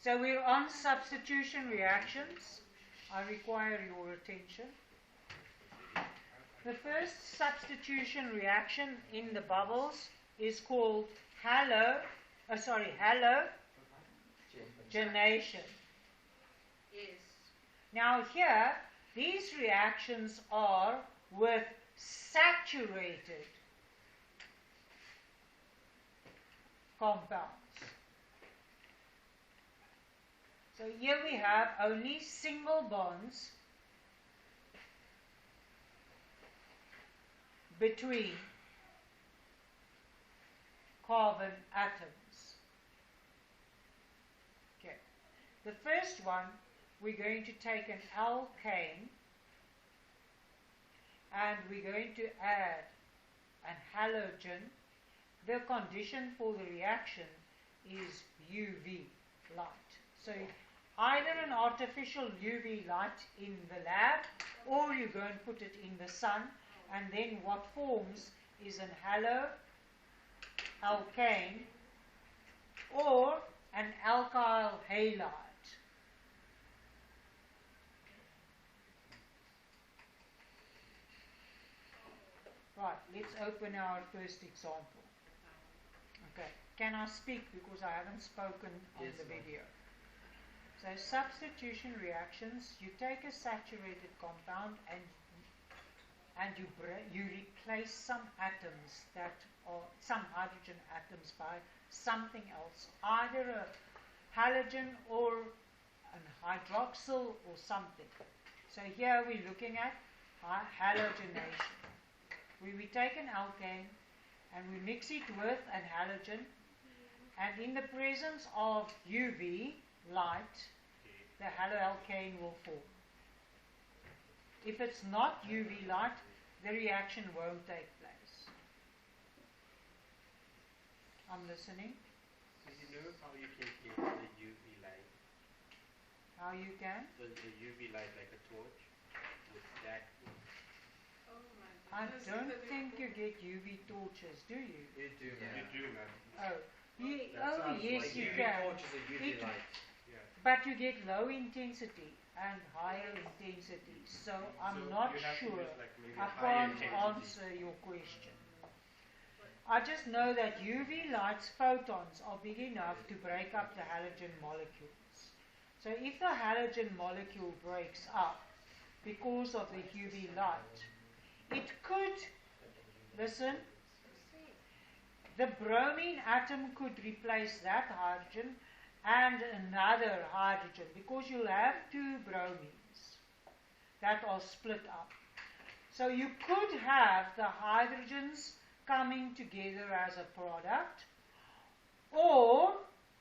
So we're on substitution reactions. I require your attention. The first substitution reaction in the bubbles is called halogenation. Yes. Now here, these reactions are with saturated compounds. So here we have only single bonds between carbon atoms. Okay. The first one, we're going to take an alkane and we're going to add an halogen. The condition for the reaction is UV light. So either an artificial UV light in the lab, or you go and put it in the sun, and then what forms is an alkane or an alkyl halide. Right, let's open our first example. Okay, can I speak because I haven't spoken on the video? So substitution reactions, you take a saturated compound and you replace some atoms that are some hydrogen atoms by something else, either a halogen or an hydroxyl or something. So here we're looking at halogenation. We take an alkane and we mix it with an halogen, and in the presence of UV light, the haloalkane will form. If it's not UV light, the reaction won't take place. I'm listening. So you know how you can get the UV light? How you can? The UV light like a torch with that. Oh my I goodness. don't think you get UV torches, do you? You do, Yeah. you do, man. Oh, That sounds yes, like you UV can. torches are UV It- light. Yeah. But you get low intensity and higher intensity, so I'm So not you have to sure. use like maybe I higher can't intensity. answer your question. I just know that UV light's photons are big enough to break up the halogen molecules. So if the halogen molecule breaks up because of the UV light, it could, listen, the bromine atom could replace that hydrogen and another hydrogen, because you'll have two bromines that are split up. So you could have the hydrogens coming together as a product, or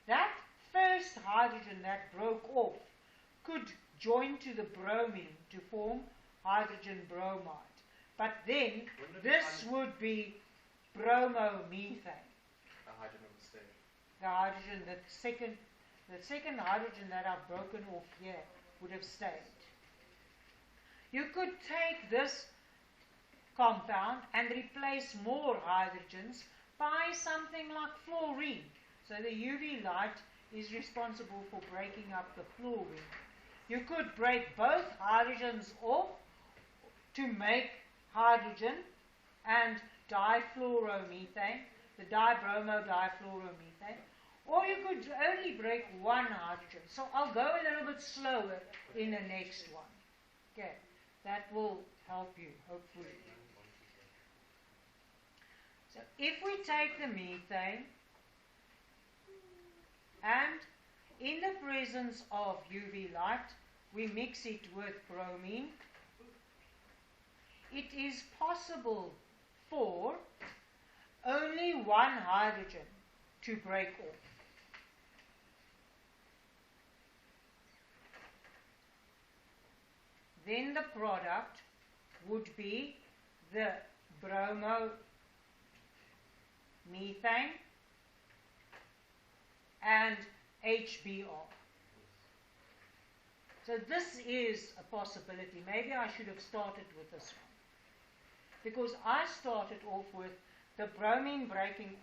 that first hydrogen that broke off could join to the bromine to form hydrogen bromide. But then this would be bromomethane. The hydrogen would stay. The hydrogen, the second hydrogen that I've broken off here would have stayed. You could take this compound and replace more hydrogens by something like fluorine. So the UV light is responsible for breaking up the fluorine. You could break both hydrogens off to make hydrogen and difluoromethane, the dibromodifluoromethane, or you could only break one hydrogen. So I'll go a little bit slower in the next one. Okay, that will help you, hopefully. So if we take the methane and in the presence of UV light, we mix it with bromine, it is possible for only one hydrogen to break off. Then the product would be the bromomethane and HBr. So this is a possibility. Maybe I should have started with this one, because I started off with the bromine breaking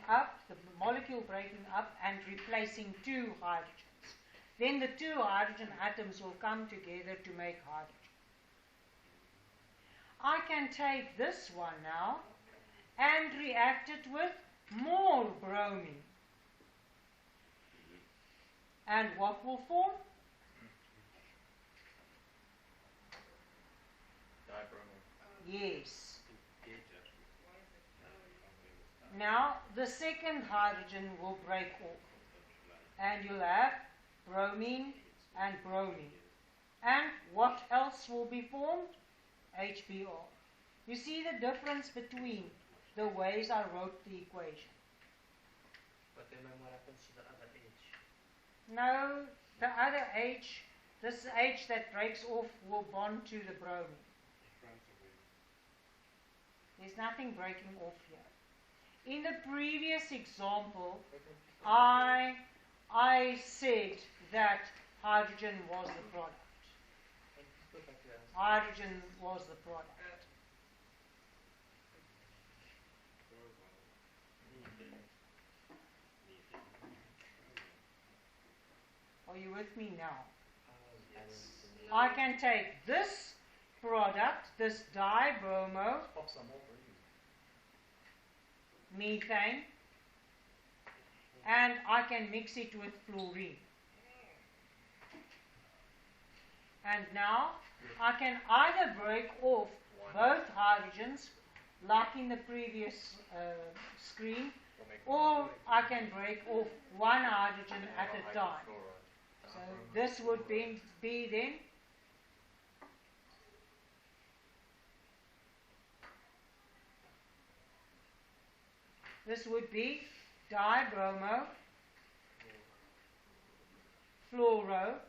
up, the molecule breaking up and replacing two hydrogens. Then the two hydrogen atoms will come together to make hydrogen. I can take this one now and react it with more bromine. And what will form? Dibromine. Yes. Now the second hydrogen will break off. And you'll have bromine and bromine. And what else will be formed? HBr. You see the difference between the ways I wrote the equation. But then what happens to the other H? No, the other H, this H that breaks off will bond to the bromine. It runs away. There's nothing breaking off here. In the previous example, I said that hydrogen was the product. Hydrogen was the product. Are you with me now? I can take this product, this dibromo methane, and I can mix it with fluorine. And now I can either break off both hydrogens, like in the previous screen, or I can break off one hydrogen at a time. So this would be then this would be dibromo, fluoro,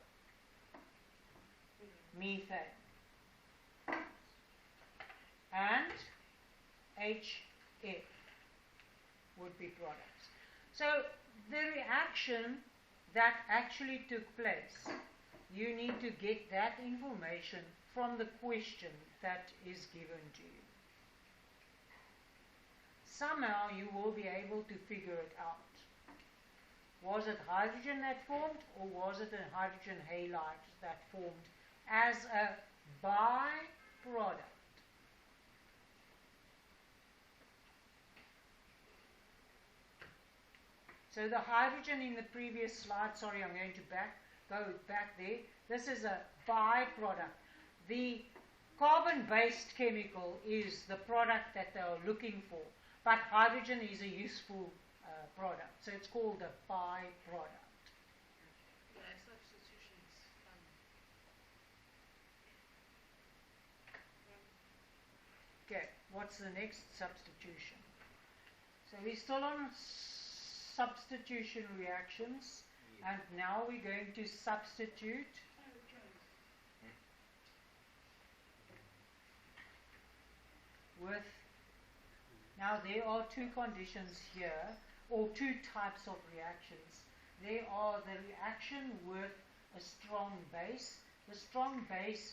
methane, and HF would be products. So the reaction that actually took place, you need to get that information from the question that is given to you. Somehow you will be able to figure it out. Was it hydrogen that formed, or was it a hydrogen halide that formed as a byproduct? So the hydrogen in the previous slide, sorry, I'm going to go back there. This is a byproduct. The carbon-based chemical is the product that they are looking for, but hydrogen is a useful product, so it's called a byproduct. Okay, what's the next substitution? So we're still on substitution reactions, and now we're going to substitute with, now there are two conditions here, or two types of reactions. There are the reaction with a strong base. The strong base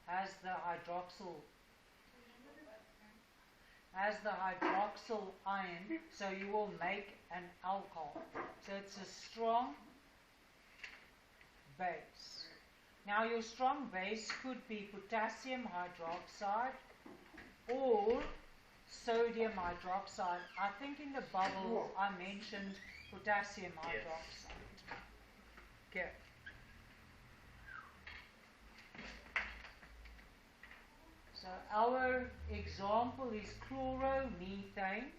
has the hydroxyl ion, so you will make an alcohol. So it's a strong base. Now your strong base could be potassium hydroxide or sodium hydroxide. I think in the bubble I mentioned potassium hydroxide. Okay. So our example is chloromethane.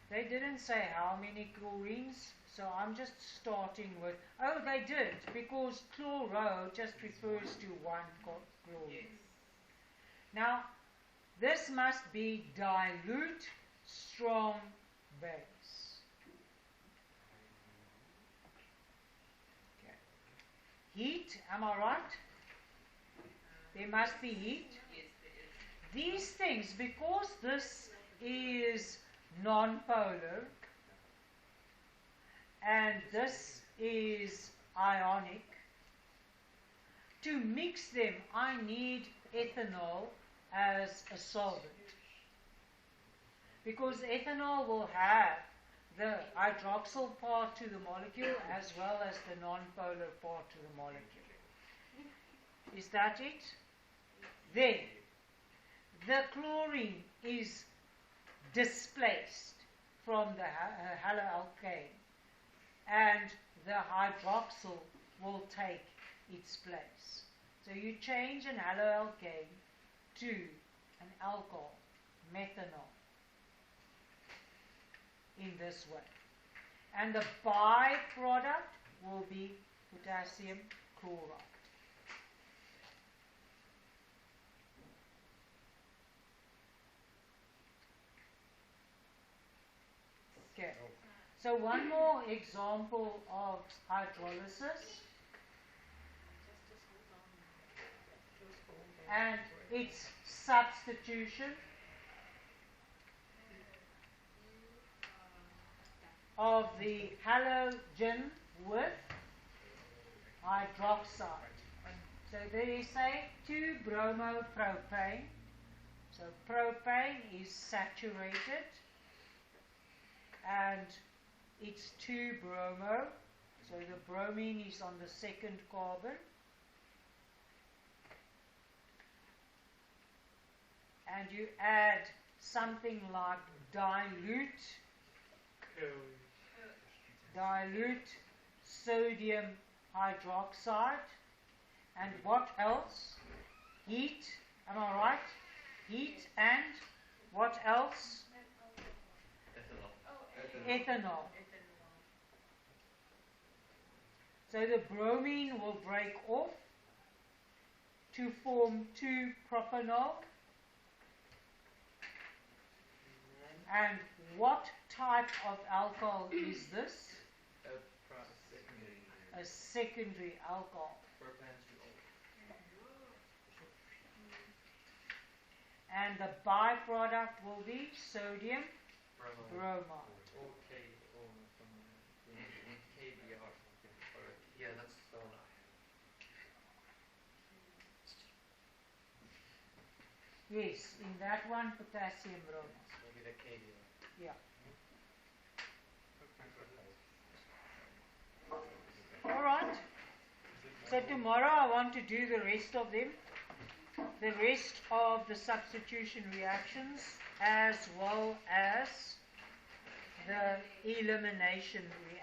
They didn't say how many chlorines, so I'm just starting with, oh they did, because chloro just refers to one chlorine. Yes. Now, this must be dilute, strong base. Okay. Heat, am I right? There must be heat. Yes, there is. These things, because this is non-polar and this is ionic, to mix them I need ethanol as a solvent. because ethanol will have the hydroxyl part to the molecule as well as the non-polar part to the molecule. Is that it? Then, the chlorine is displaced from the haloalkane, and the hydroxyl will take its place. So you change an haloalkane to an alcohol, methanol, in this way. And the byproduct will be potassium chloride. Okay. So one more example of hydrolysis, and it's substitution of the halogen with hydroxide. So they say 2-bromopropane. So propane is saturated, and it's 2-bromo. So the bromine is on the second carbon. And you add something like dilute sodium hydroxide, and what else? Heat, am I right? Heat and what else? Ethanol. So the bromine will break off to form 2-propanol. And what type of alcohol is this? A secondary alcohol. And the byproduct will be sodium bromide. Yeah, that's the one. Yes, in that one, potassium bromide. Maybe the KBR. Yeah. All right. So tomorrow I want to do the rest of them, the rest of the substitution reactions, as well as the elimination reactions.